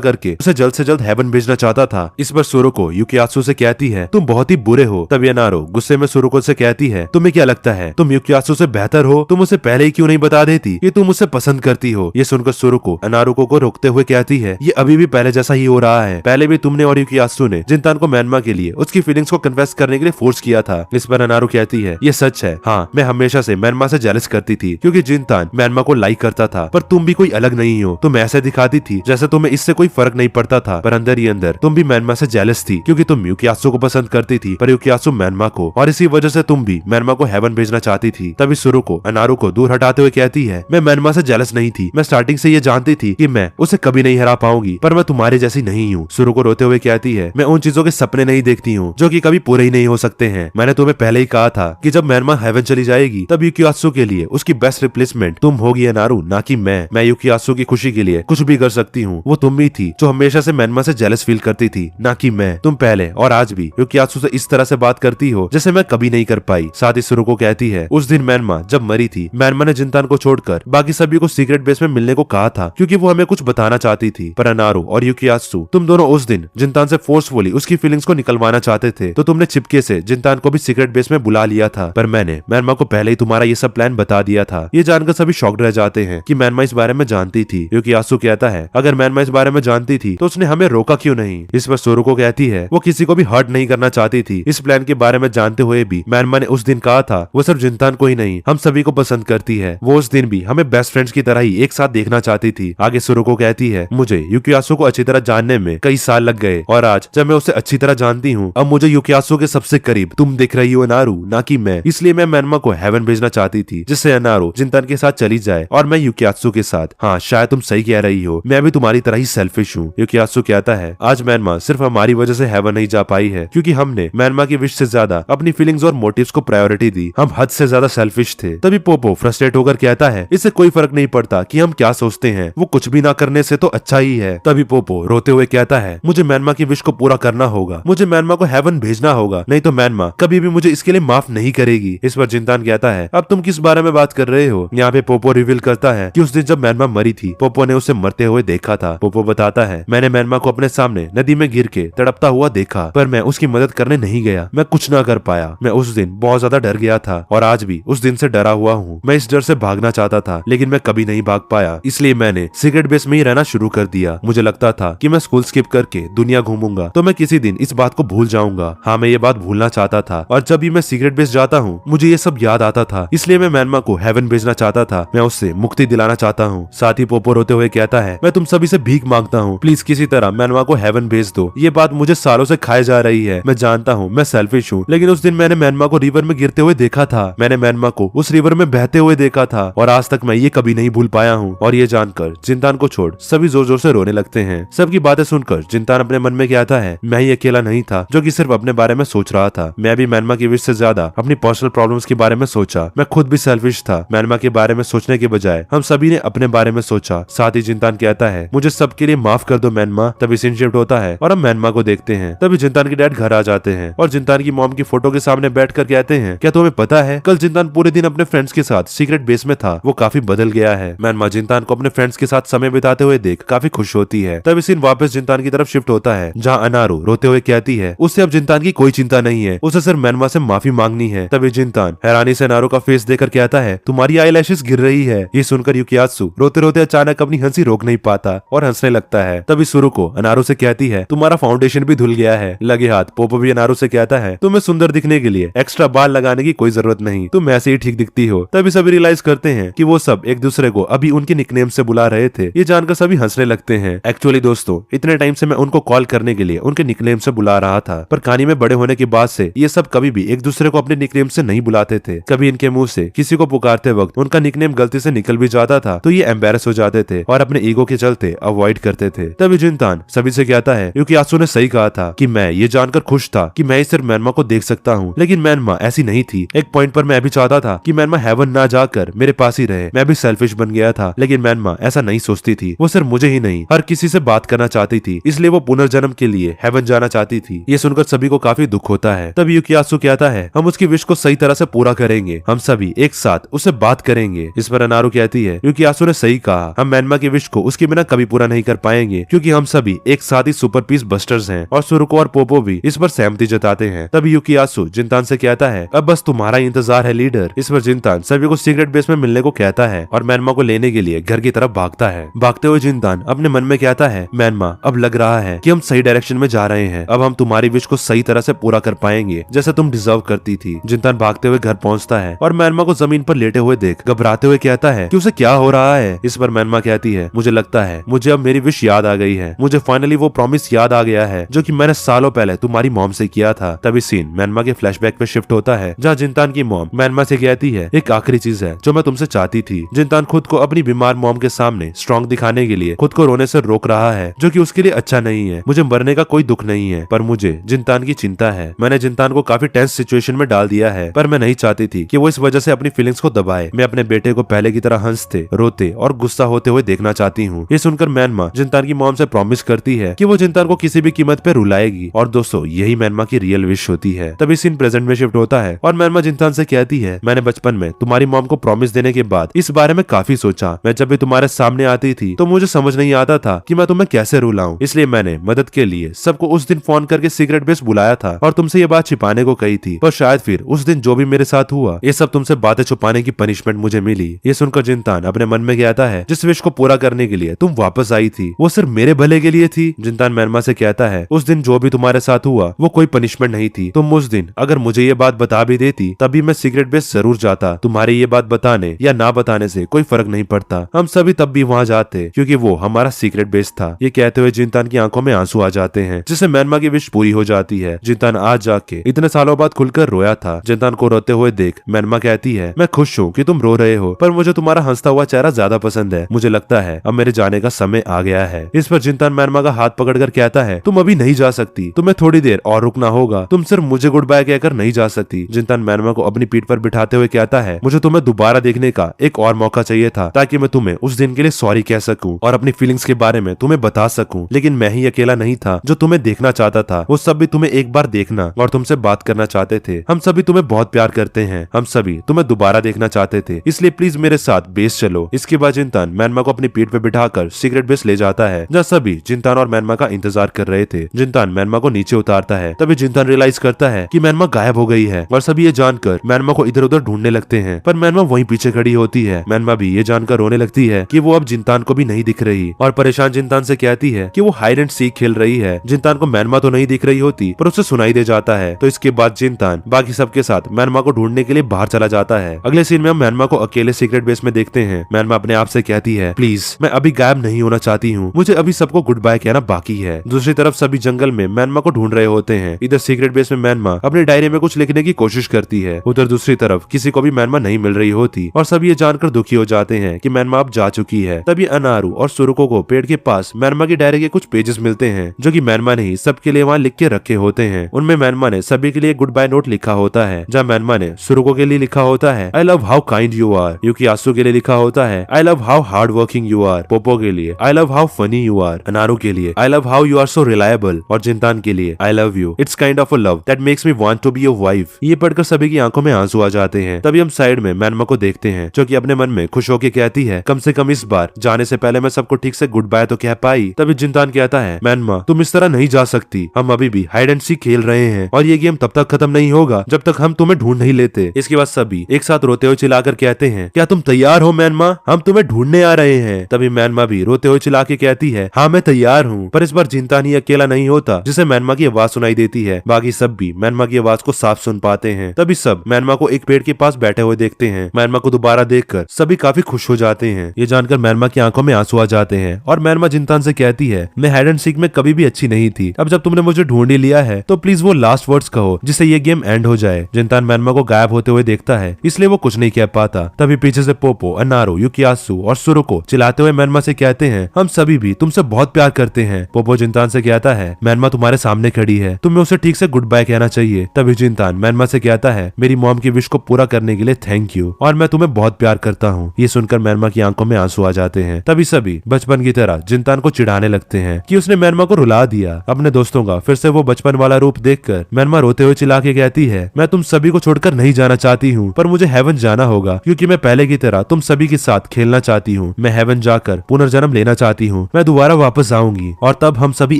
करके उसे जल्द से जल्द हेवन भेजना चाहता था। इस पर सुरुको यूकियासु से कहती है तुम बहुत ही बुरे हो। तभी अनारू गुस्से में सुरुको से कहती है तुम्हें क्या लगता है तुम यूकियासु से बेहतर हो? तुम उसे पहले ही क्यों नहीं बता देती कि तुम उसे पसंद करती हो? ये सुनकर सुरुको अनारुको को रोकते हुए कहती है ये अभी भी पहले जैसा ही हो रहा है। पहले भी तुमने और यूकियासु ने जिंतान को मैनमा के लिए उसकी फीलिंग्स को कन्फेस करने के लिए फोर्स किया था। इस पर अनारू कहती है ये सच है, हाँ मैं हमेशा से मैनमा से जेलस करती थी क्योंकि जिंतान मैनमा को लाइक करता था, पर तुम भी कोई अलग नहीं हो। तुम ऐसे दिखाती थी जैसे तुम्हें इससे कोई फर्क नहीं पड़ता था, पर अंदर ही अंदर तुम भी मैनमा से जेलस थी क्योंकि तुम यूकियासु को पसंद करती थी पर यूकियासु मैनमा को, और इसी वजह से तुम भी मैनमा को हेवन भेजना चाहती थी। तभी सुरुको अनारू को दूर हटाते हुए कहती है मैं मैनमा से जेलस नहीं थी, मैं स्टार्टिंग से ये जानती थी कि मैं उसे कभी नहीं हरा पाऊंगी, पर मैं तुम्हारे जैसी नहीं हूँ। सुरुको रोते हुए कहती है मैं उन चीजों के सपने नहीं देखती हूँ जो कि कभी पूरे ही नहीं हो सकते हैं। मैंने तुम्हें पहले ही कहा था कि जब मैनमा हेवन चली जाएगी तब यूकियासु के लिए उसकी बेस्ट रिप्लेसमेंट तुम होगी अनारू, ना कि मैं यूकियासु की खुशी के लिए कुछ भी कर सकती हूँ। वो तुम ही थी जो हमेशा से मैनमा से जेलस फील करती थी, ना कि मैं। तुम पहले और आज भी यूकियासु से इस तरह से बात करती हो जैसे मैं कभी नहीं कर पाई। साथ ही सुरुको कहती है उस दिन मैनमा जब मरी थी, मैनमा ने जिंतान को छोड़कर बाकी सभी को सीक्रेट बेस में मिलने को कहा था क्योंकि वो हमें कुछ बताना चाहती थी। पर अनारू और यूकियासु तुम दोनों उस दिन जिंतान से फोर्सफुली उसकी फीलिंग्स को निकलवाना चाहते थे, तो तुमने चिपके से जिंतान को भी सीक्रेट बेस में बुला लिया था। पर मैंने मैनमा को पहले ही तुम्हारा ये सब प्लान बता दिया था। ये जानकर सभी शॉक्ड रह जाते हैं कि मैनमा इस बारे में जानती थी। यूकियासु कहता है अगर मैनमा इस बारे में जानती थी तो उसने हमें रोका क्यों नहीं? इस पर सुरुको कहती है वो किसी को भी हर्ट नहीं करना चाहती थी। इस प्लान के बारे में जानते हुए भी मैनमा ने उस दिन कहा था वो सिर्फ जिंतान को ही नहीं हम सभी को पसंद करती है। वो उस दिन भी हमें बेस्ट फ्रेंड्स की तरह ही एक साथ देखना चाहती थी। आगे सुरुको कहती है मुझे यूकियासु को अच्छी तरह जानने में कई साल लग गए, और आज जब मैं उसे अच्छी तरह जानती हूँ अब मुझे यूकियासु के सबसे करीब तुम दिख रही हो अनारू, ना कि मैं। इसलिए मैं मैनमा को हेवन भेजना चाहती थी जिससे अनारू जिंतान के साथ चली जाए और मैं यूकियासु के साथ। हाँ शायद तुम सही कह रही हो, मैं भी तुम्हारी तरह ही सेल्फिश हूँ। यूकियासु कहता है आज मैनमा सिर्फ हमारी वजह से हेवन नहीं जा पाई है क्योंकि हमने मैनमा की विश से ज्यादा अपनी फीलिंग्स और मोटिव्स को प्रायोरिटी दी। हम हद से ज्यादा सेल्फिश थे। तभी पोपो फ्रस्ट्रेट होकर कहता है इससे कोई फर्क नहीं पड़ता कि हम क्या सोचते हैं, वो कुछ भी ना करने से तो अच्छा ही है। तभी पोपो रोते हुए कहता है मुझे मैनमा की विश को पूरा करना होगा, मुझे मैनमा को हेवन भेजना होगा, नहीं तो मैनमा कभी भी मुझे इसके लिए माफ नहीं करेगी। इस पर जिंतान कहता है अब तुम किस बारे में बात कर रहे हो? यहाँ पे पोपो रिवील करता है कि उस दिन जब मैनमा मरी थी पोपो ने उसे मरते हुए देखा था। पोपो बताता है मैंने मैनमा को अपने सामने नदी में गिर के तड़पता हुआ देखा, पर मैं उसकी मदद करने नहीं गया, मैं कुछ ना कर पाया। मैं उस दिन बहुत ज्यादा डर गया था और आज भी उस दिन से डरा हुआ हूँ। मैं इस डर से भागना चाहता था लेकिन मैं कभी नहीं भाग पाया, इसलिए मैंने सीक्रेट बेस में ही रहना शुरू कर दिया। मुझे लगता था कि मैं स्कूल स्किप करके दुनिया घूमूंगा तो मैं किसी दिन इस बात को भूल जाऊंगा। हाँ मैं ये बात भूलना चाहता था, और जब भी मैं सीक्रेट बेस जाता हूँ मुझे ये सब याद आता था, इसलिए मैं मैनमा को हेवन भेजना चाहता था। मैं उससे मुक्ति दिलाना चाहता हूँ। साथ ही पोपो रोते हुए कहता है मैं तुम सभी से भीख मांगता हूँ, प्लीज किसी तरह मैनमा को हेवन भेज दो। ये बात मुझे सालों से खाए जा रही है। मैं जानता हूँ मैं सेल्फिश हूँ, लेकिन उस दिन मैंने मैनमा को रिवर में गिरते हुए देखा था, मैंने मैनमा को उस रिवर में बहते हुए देखा था, और आज तक मैं ये कभी नहीं भूल पाया हूँ। और ये जानकर जिंतान को छोड़ सभी जोर जोर से रोने लगते हैं। सबकी बातें सुनकर जिंतान अपने मन में कहता है मैं ही अकेला नहीं था जो कि सिर्फ अपने बारे में सोच रहा था। मैं भी मैनमा की विश से ज्यादा अपनी पर्सनल प्रॉब्लम्स के बारे में सोचा। मैं खुद भी सेल्फिश था। मैनमा के बारे में सोचने के बजाय हम सभी ने अपने बारे में सोचा। साथ ही जिंतान कहता है मुझे सबके लिए माफ कर दो मैनमा। तभी सीन शिफ्ट होता है और हम मैनमा को देखते हैं। तभी जिंतान के डैड घर आ जाते हैं और जिंतान की मॉम की फोटो के सामने बैठकर कहते हैं क्या तुम्हें पता है कल जिंतान पूरे दिन अपने फ्रेंड्स के साथ सीक्रेट बेस में था, वो काफी बदल गया है। मैनमा जिंतान को अपने फ्रेंड्स के साथ समय बिताते हुए देख काफी खुश होती है। तभी सीन वापस जिंतान की तरफ शिफ्ट होता है जहाँ अनारू रोते हुए कहती है उससे अब जिंतान की कोई चिंता नहीं है, उसे सिर्फ मैनमा से माफी मांगनी है। तभी जिंतान हैरानी से अनारू का फेस देखकर कहता है तुम्हारी आईलैशेस गिर रही है। है। ये सुनकर युकियात्सु रोते रोते अचानक अपनी हंसी रोक नहीं पाता और हंसने लगता है। तभी सुरुको अनारू से कहती है, तुम्हारा फाउंडेशन भी धुल गया है। लगे हाथ पोपो भी अनारू से कहता है, तुम्हें सुंदर दिखने के लिए एक्स्ट्रा बाल लगाने की कोई जरूरत नहीं, तुम ऐसे ही ठीक दिखती हो। तभी सभी रियलाइज करते हैं कि वो सब एक दूसरे को अभी उनके निकनेम से बुला रहे थे। ये जानकर सभी हंसने लगते हैं। एक्चुअली दोस्तों, इतने टाइम से मैं उनको कॉल करने के लिए उनके निकनेम से बुला रहा था, पर कहानी में बड़े होने के बाद से ये सब कभी भी एक दूसरे को अपने निकनेम से नहीं बुलाते थे। कभी इनके मुंह से किसी को पुकारते वक्त उनका निकनेम गलती से निकल भी जाता था तो ये एम्बेरस हो जाते थे और अपने ईगो के चलते अवॉइड करते थे। तभी जिनतान सभी से कहता है, युकियात्सु ने सही कहा था कि मैं ये जानकर खुश था कि मैं सिर्फ मैनमा को देख सकता हूँ, लेकिन मैनमा ऐसी नहीं थी। एक पॉइंट पर मैं भी चाहता था कि मैनमा हेवन ना जाकर मेरे पास ही रहे। मैं भी सेल्फिश बन गया था, लेकिन मैनमा ऐसा नहीं सोचती थी। वो सिर्फ मुझे ही नहीं हर किसी से बात करना चाहती थी, इसलिए वो पुनर्जन्म के लिए हेवन जाना चाहती थी। ये सुनकर सभी को काफी दुख होता है। तब युकियात्सु कहता है, हम उसकी विश को सही तरह से पूरा करेंगे, हम सभी एक साथ उससे बात करेंगे। इस पर अनारू कहती है, युकियात्सु ने सही कहा, हम मैनमा की विश को उसके बिना कभी पूरा नहीं कर पाएंगे, क्योंकि हम सभी एक साथ ही सुपर पीस बस्टर्स हैं। और सुरुको और पोपो भी इस पर सहमति जताते हैं। तभी युकियात्सु जिनतान से कहता है, अब बस तुम्हारा इंतजार है लीडर। इस पर जिनतान सभी को सीक्रेट बेस में मिलने को कहता है और मैनमा को लेने के लिए घर की तरफ भागता है। भागते हुए जिनतान अपने मन में कहता है, मैनमा अब लग रहा है कि हम सही डायरेक्शन में जा रहे हैं, अब हम तुम्हारी विश को सही तरह से पूरा कर पाएंगे जैसे तुम डिजर्व करती थी। जिनतान भागते हुए घर पहुंचता है और मैनमा को जमीन पर लेटे हुए देख घबराते हुए कहता है कि उसे क्या हो रहा है। इस पर मैनमा कहती है, मुझे लगता है मुझे अब मेरी विश याद आ गई है, मुझे फाइनली वो प्रॉमिस याद आ गया है जो कि मैंने सालों पहले तुम्हारी मॉम से किया था। तभी सीन मैनमा के फ्लैशबैक पे शिफ्ट होता है, जहाँ जिनतान की मॉम मैनमा से कहती है, एक आखिरी चीज है जो मैं तुमसे चाहती थी। जिनतान खुद को अपनी बीमार मॉम के सामने स्ट्रॉन्ग दिखाने के लिए खुद को रोने से रोक रहा है, जो कि उसके लिए अच्छा नहीं है। मुझे मरने का कोई दुख नहीं है, पर मुझे जिनतान की चिंता है। मैंने जिनतान को काफी टेंस सिचुएशन में डाल दिया है, पर मैं नहीं चाहती थी कि वो इस वजह से अपनी फीलिंग्स को दबाए। मैं अपने बेटे को पहले की तरह हंसते, रोते और गुस्सा होते हुए देखना चाहती हूँ। ये सुनकर मैनमा जिनतान की मॉम से प्रॉमिस करती है कि वो जिनतान को किसी भी कीमत पे रुलाएगी। और दोस्तों, यही मैनमा की रियल विश होती है। तभी सीन प्रेजेंट में शिफ्ट होता है और मैनमा जिनतान से कहती है, मैंने बचपन में तुम्हारी मॉम को प्रॉमिस देने के बाद इस बारे में काफी सोचा। मैं जब भी तुम्हारे सामने आती थी तो मुझे समझ नहीं आता था कि मैं तुम्हें कैसे रुलाऊं, इसलिए मैंने मदद के लिए सबको उस दिन फोन करके सीक्रेट बेस बुलाया था और तुमसे ये बात छिपाने को कही थी। पर शायद फिर उस दिन जो भी मेरे साथ हुआ, ये सब तुमसे बातें छुपाने की पनिशमेंट मुझे मिली। ये सुनकर जिनतान अपने मन में कहता है, जिस विश को पूरा करने के लिए तुम वापस आई थी वो सिर्फ मेरे भले के लिए थी। जिनतान मैनमा से कहता है, उस दिन जो भी तुम्हारे साथ हुआ वो कोई पनिशमेंट नहीं थी। तुम उस दिन अगर मुझे ये बात बता भी देती तभी मैं सीक्रेट बेस जरूर जाता। तुम्हारी ये बात बताने या ना बताने से कोई फर्क नहीं पड़ता, हम सभी तब भी वहाँ जाते क्योंकि वो हमारा सीक्रेट बेस था। ये कहते हुए जिनतान की आंखों में आंसू आ जाते हैं, जिससे मैनमा की विश पूरी हो जाती है। जिनतान आज जाके इतने सालों बाद खुलकर रोया था। जिनतान को रोते हुए देख मैनमा कहती है, मैं खुश हूँ कि तुम रो रहे हो, पर मुझे तुम्हारा हंसता हुआ चेहरा ज्यादा पसंद है। मुझे लगता है अब मेरे जाने का समय आ गया है। इस पर जिनतान मैनमा का हाथ पकड़कर कहता है, तुम अभी नहीं जा सकती, तुम्हें थोड़ी देर और रुकना होगा, तुम सिर्फ मुझे गुड बाय कहकर नहीं जा सकती। जिनतान मैनमा को अपनी पीठ पर बिठाते हुए कहता है, मुझे तुम्हें दोबारा देखने का एक और मौका चाहिए था ताकि मैं तुम्हें उस दिन के लिए सॉरी कह सकूं और अपनी फीलिंग्स के बारे में तुम्हें बता सकूं। लेकिन मैं ही अकेला नहीं था जो तुम्हें देखना चाहता था, वो सब भी तुम्हें एक बार देखना और तुमसे बात करना चाहते थे। हम सभी तुम्हें बहुत प्यार करते हैं, हम सभी तुम्हें दोबारा देखना चाहते थे, इसलिए प्लीज मेरे साथ बेस चलो। इसके बाद जिनतान मैनमा को अपनी पीठ पे बिठाकर सीक्रेट बेस ले जाता है, जहाँ सभी जिनतान और मैनमा का इंतजार कर रहे थे। जिनतान मैनमा को नीचे उतारता है, तभी जिनतान रियलाइज करता है कि मैनमा गायब हो गई है और सभी ये जानकर मैनमा को इधर उधर ढूंढने लगते हैं, पर मैनमा वहीं पीछे खड़ी होती है। मैनमा भी ये जानकर रोने लगती है कि वो अब जिनतान को भी नहीं दिख रही और परेशान जिनतान से कहती है कि वो हाइड एंड सीक खेल रही है। जिनतान को मैनमा तो नहीं दिख रही होती, पर उसे सुनाई दे जाता है। तो इसके बाद जिनतान बाकी सबके साथ मैनमा को ढूंढने के लिए बाहर चला जाता है। अगले सीन में हम मैनमा को अकेले सीक्रेट बेस में देखते हैं। मैनमा अपने आप से कहती है, प्लीज मैं अभी गायब नहीं होना चाहती हूँ, मुझे अभी सबको गुड बाय कहना बाकी है। दूसरी तरफ सभी जंगल में मैनमा को ढूंढ रहे होते हैं। इधर सीक्रेट बेस में मैनमा अपनी डायरी में कुछ लिखने की कोशिश करती है, उधर दूसरी तरफ किसी को भी मैनमा नहीं मिल रही होती और सब ये जानकर दुखी हो जाते हैं कि मैनमा अब जा चुकी है। तभी अनारू और सुरुको को पेड़ के पास मैनमा की डायरी के कुछ पेजेस मिलते हैं, जो कि मैनमा ने ही सबके लिए वहाँ लिख के रखे होते हैं। उनमें मैनमा ने सभी के लिए गुड बाय नोट लिखा होता है, जहाँ मैनमा ने सुरुको के लिए लिखा होता है, I love how kind you are. Yukiatsu के लिए लिखा होता है, I love how hard working you are. Poppo के लिए, I love how funny you are. Anaru के लिए, I love how you are so reliable. और जिनतान के लिए, I love you, it's kind of a love that makes me want to be your wife. ये पढ़कर सभी की आंखों में आंसू आ जाते हैं। तभी हम साइड में मैनमा को देखते हैं, जो कि अपने मन में खुश होकर कहती है, कम से कम इस बार जाने से पहले मैं सबको ठीक से गुड बाय तो कह पाई। तभी जिनतान कहता है, मैनमा तुम इस तरह नहीं जा सकती, हम अभी भी हाइड एंड सीक खेल रहे हैं और ये गेम तब तक खत्म नहीं होगा जब तक हम तुम्हें ढूंढ नहीं लेते। इसके बाद सभी एक साथ रोते हुए चिल्लाकर कहते हैं, क्या तुम तैयार हो मैनमा? हम तुम्हें ढूंढने आ रहे हैं। तभी मैनमा भी रोते हुए चिल्ला के कहती है, हाँ मैं तैयार हूँ। पर इस बार जिंतान ही अकेला नहीं होता जिसे मैनमा की आवाज सुनाई देती है। बाकी सब भी मैनमा की आवाज को साफ सुन पाते हैं। तभी सब मैनमा को एक पेड़ के पास बैठे हुए देखते हैं। मैनमा को दोबारा देखकर सभी काफी खुश हो जाते हैं। ये जानकर मैनमा की आंखों में आंसू आ जाते हैं और मैनमा जिंतान से कहती है, मैं हाइड एंड सीक में कभी भी अच्छी नहीं थी। अब जब तुमने मुझे ढूंढ ही लिया है तो प्लीज वो लास्ट वर्ड्स कहो जिससे ये गेम एंड हो जाए। जिंतान मैनमा को गायब होते हुए देखता है, इसलिए वो कुछ नहीं कह पाता। तभी पीछे से पोपो, अनारो, युकियासु और सुरुको चिल्लाते हुए मैनमा से कहते हैं, हम सभी भी तुमसे बहुत प्यार करते हैं। पोपो जिंतान से कहता है, मैनमा तुम्हारे सामने खड़ी है, तुम्हें उसे ठीक से गुड बाय कहना चाहिए। तभी जिंतान मैनमा से कहता है, मेरी मॉम की विश को पूरा करने के लिए थैंक यू और मैं तुम्हें बहुत प्यार करता हूँ। ये सुनकर मैनमा की आंखों में आंसू आ जाते हैं। तभी सभी बचपन की तरह जिंतान को चिढ़ाने लगते हैं कि उसने मैनमा को रुला दिया। अपने दोस्तों का फिर से वो बचपन वाला रूप देखकर मैनमा रोते हुए चिल्ला के कहती है, मैं तुम सभी को छोड़कर नहीं जाना चाहती हूँ, पर मुझे हेवन जाना होगा क्योंकि मैं पहले की तरह तुम सभी के साथ खेलना चाहती हूँ। मैं हेवन जाकर पुनर्जन्म लेना चाहती हूँ। मैं दोबारा वापस आऊंगी और तब हम सभी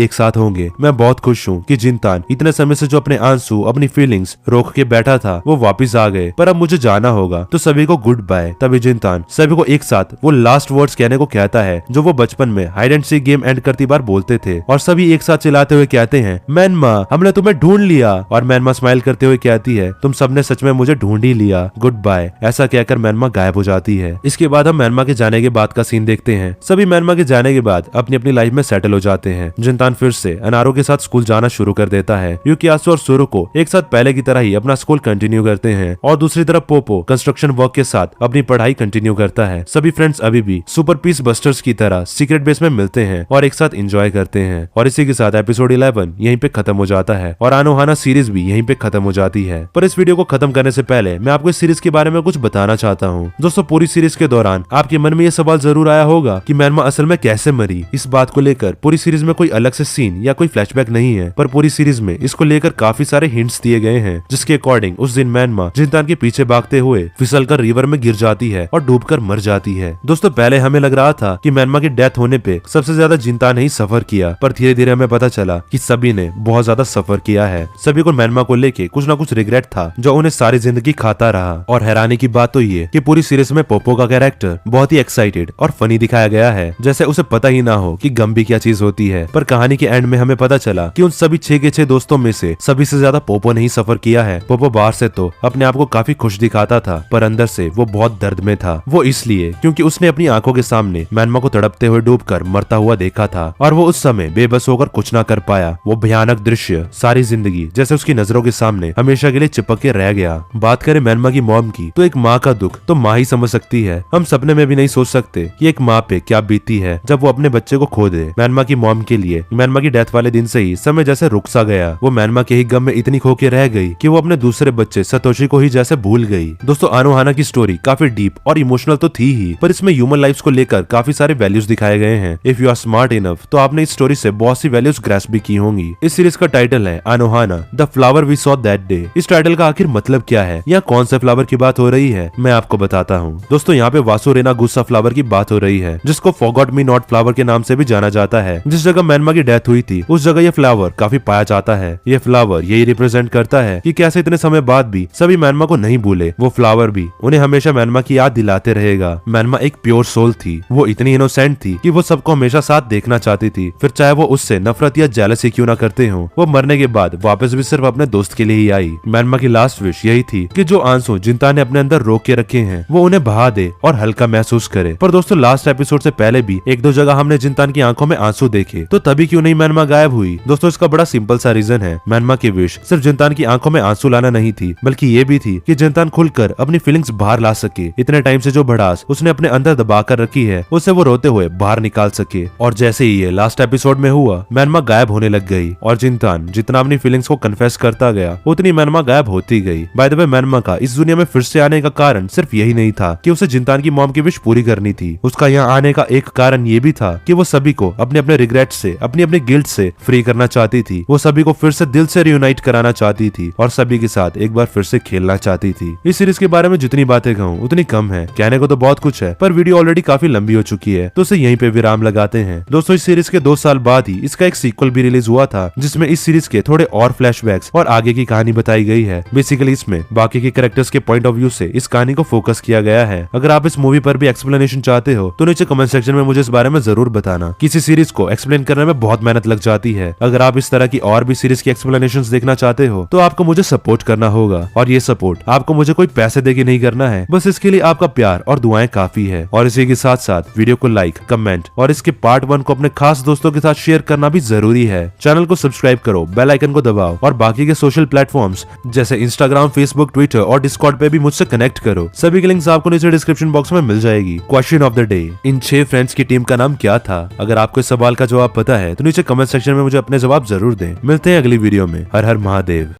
एक साथ होंगे। मैं बहुत खुश हूँ कि जिंतान इतने समय से जो अपने आंसू, अपनी फीलिंग्स रोक के बैठा था, वो वापस आ गए। पर अब मुझे जाना होगा, तो सभी को गुड बाय। तभी जिंतान सभी को एक साथ वो लास्ट वर्ड्स कहने को कहता है जो वो बचपन में hide and seek game and करती बार बोलते थे और सभी एक साथ चिल्लाते हुए कहते हैं, मैनमा हमने तुम्हें ढूंढ लिया। और मैनमा स्माइल करते हुए कहती है, तुम सबने सच में मुझे ढूंढ ही लिया, गुड बाय। ऐसा कहकर मैनमा गायब हो जाती है। इसके बाद हम मैनमा के जाने के बाद का सीन देखते हैं। सभी मैनमा के जाने के बाद अपनी अपनी लाइफ में सेटल हो जाते हैं। जिंतान फिर से अनारो के साथ स्कूल जाना शुरू कर देता है। युकियासु और सुरुको एक साथ पहले की तरह ही अपना स्कूल कंटिन्यू करते हैं और दूसरी तरफ पोपो कंस्ट्रक्शन वर्क के साथ अपनी पढ़ाई कंटिन्यू करता है। सभी फ्रेंड्स अभी भी सुपर पीस बस्टर्स की तरह सीक्रेट बेस में मिलते हैं और एक साथ एंजॉय करते हैं। और इसी के साथ एपिसोड 11 यहीं पे खत्म हो जाता है और आनोहाना सीरीज भी यहीं पे खत्म हो जाती है। पर इस वीडियो को खत्म करने से पहले मैं आपको इस सीरीज के बारे में कुछ बताना चाहता हूँ। दोस्तों, पूरी सीरीज के दौरान आपके मन में ये सवाल जरूर आया होगा कि मैनमा असल में कैसे मरी। इस बात को लेकर पूरी सीरीज में कोई अलग से सीन या कोई फ्लैशबैक नहीं है, पर पूरी सीरीज में इसको लेकर काफी सारे हिंट्स दिए गए हैं, जिसके अकॉर्डिंग उस दिन मैनमा जिंतान के पीछे भागते हुए फिसलकर रिवर में गिर जाती है और डूबकर मर जाती है। दोस्तों, पहले हमें लग रहा था कि मैनमा की डेथ होने पे सबसे ज्यादा जिंतान ने ही सफर किया, पर धीरे धीरे हमें पता चला कि सभी ने बहुत ज्यादा सफर किया है। सभी को मैनमा को लेके कुछ ना कुछ रिग्रेट था जो उन्हें सारी जिंदगी खाता रहा। और हैरानी की बात तो ये कि पूरी सीरीज में पोपो का कैरेक्टर बहुत ही एक्साइटेड और फनी दिखाया गया है, जैसे उसे पता ही ना हो कि गम भी क्या चीज होती है। पर कहानी के एंड में हमें पता चला कि उन सभी 6 के 6 दोस्तों में से सभी से ज्यादा पोपो ने ही सफर किया है। पोपो बाहर से तो अपने आप को काफी खुश दिखाता था, पर अंदर से वो बहुत दर्द में था। वो इसलिए क्योंकि उसने अपनी आंखों के सामने मैनमा को तड़पते हुए डूबकर मरता हुआ देखा था और वो उस समय बेबस होकर कुछ ना कर पाया। वो भयानक दृश्य सारी जिंदगी जैसे उसकी नजरों के सामने हमेशा के लिए चिपक के रह गया। बात करें मैनमा की मॉम की, तो एक माँ का दुख तो माँ ही समझ सकती है। हम सपने में भी नहीं सोच सकते कि एक माँ पे क्या बीती है जब वो अपने बच्चे को खो दे। मैनमा की मॉम के लिए मैनमा की डेथ वाले दिन से ही समय जैसे रुक सा गया। वो मैनमा के ही गम में इतनी खो के रह गई कि वो अपने दूसरे बच्चे सतोशी को ही जैसे भूल गई। दोस्तों, आनोहाना की स्टोरी काफी डीप और इमोशनल तो थी ही, पर इसमें ह्यूमन लाइफ्स को लेकर काफी सारे वैल्यूज दिखाए गए हैं। If you are smart enough, तो आपने इस स्टोरी से बहुत सी वैल्यूज ग्रैस्प भी की होंगी। इस सीरीज का टाइटल है Anohana the flower we saw that day. इस टाइटल का आखिर मतलब क्या है या कौन से फ्लावर की बात हो रही है, मैं आपको बताता हूँ। दोस्तों, यहाँ पे वासुरेना गुस्सा फ्लावर की बात हो रही है, जिसको फॉरगॉट मी नॉट फ्लावर के नाम से भी जाना जाता है। जिस जगह मैनमा की डेथ हुई थी उस जगह ये फ्लावर काफी पाया जाता है। ये फ्लावर यही रिप्रेजेंट करता है कि कैसे इतने समय बाद भी सभी मैनमा को नहीं भूले। वो फ्लावर भी उन्हें हमेशा मैनमा की याद दिलाते रहेगा। मैनमा एक प्योर सोल थी। वो इतनी इनोसेंट थी कि वो सबको हमेशा साथ देखना चाहती थी, फिर चाहे वो उससे नफरत या जेलसी क्यों ना करते हो। वो मरने के बाद वापस भी सिर्फ अपने दोस्त के लिए ही आई। मैनमा की लास्ट विश यही थी कि जो आंसू जिंतान ने अपने अंदर रोक के रखे हैं वो उन्हें बहा दे और हल्का महसूस करे। पर दोस्तों, लास्ट एपिसोड से पहले भी 1-2 जगह हमने जिंतान की आंखों में आंसू देखे, तो तभी क्यों नहीं मैनमा गायब हुई? दोस्तों, इसका बड़ा सिंपल सा रीजन है। मैनमा की विश सिर्फ जिंतान की आंखों में आंसू लाना नहीं थी, बल्कि ये भी थी कि जिंतान खुलकर अपनी फीलिंग्स बाहर ला सके। इतने टाइम से जो भड़ास उसने अपने अंदर दबा कर रखी है उसे वो रोते हुए बाहर निकाल सके। और जैसे ही ये लास्ट एपिसोड में हुआ, मैनमा गायब होने लग गई और जिंतान जितना अपनी फीलिंग्स को कन्फेस करता गया उतनी मैनमा गायब होती गई। बाय द वे, मैनमा का इस दुनिया में फिर से आने का कारण सिर्फ यही नहीं था कि उसे जिंतान की मॉम की विश पूरी करनी थी। उसका यहाँ आने का एक कारण ये भी था कि वो सभी को अपने अपने रिग्रेट से, अपनी अपनी गिल्ट से फ्री करना चाहती थी। वो सभी को फिर से दिल से रियूनाइट कराना चाहती थी और सभी के साथ एक बार फिर से खेलना चाहती थी। इस सीरीज के बारे में जितनी बातें कहूँ उतनी कम है। कहने को तो बहुत कुछ है, पर वीडियो ऑलरेडी काफी लंबी हो चुकी है, तो उसे यहीं पे विराम लगाते हैं। दोस्तों, इस सीरीज के 2 साल बाद ही इसका एक सीक्वल भी रिलीज हुआ था, जिसमें इस सीरीज के थोड़े और फ्लैशबैक्स और आगे की कहानी बताई गई है। बेसिकली इसमें बाकी के कैरेक्टर्स के पॉइंट ऑफ व्यू से इस कहानी को फोकस किया किया गया है। अगर आप इस मूवी पर भी एक्सप्लेनेशन चाहते हो तो नीचे कमेंट सेक्शन में मुझे इस बारे में जरूर बताना। किसी सीरीज को एक्सप्लेन करने में बहुत मेहनत लग जाती है। अगर आप इस तरह की और भी सीरीज की एक्सप्लेनेशंस देखना चाहते हो तो आपको मुझे सपोर्ट करना होगा, और ये सपोर्ट आपको मुझे कोई पैसे देके नहीं करना है, बस इसके लिए आपका प्यार और दुआएं काफी है। और इसी के साथ साथ वीडियो को लाइक, कमेंट और इसके पार्ट 1 को अपने खास दोस्तों के साथ शेयर करना भी जरूरी है। चैनल को सब्सक्राइब करो, बेल आइकन को दबाओ और बाकी के सोशल प्लेटफॉर्म्स जैसे इंस्टाग्राम, फेसबुक, ट्विटर और डिस्कॉर्ड पे भी मुझसे कनेक्ट करो। सभी की लिंक्स आपको नीचे डिस्क्रिप्शन बॉक्स में मिल जाएगी। Question of the day, in 6 friends की टीम का नाम क्या था? अगर आपको इस सवाल का जवाब पता है तो नीचे कमेंट सेक्शन में मुझे अपने जवाब जरूर दें। मिलते हैं अगली वीडियो में। हर हर महादेव।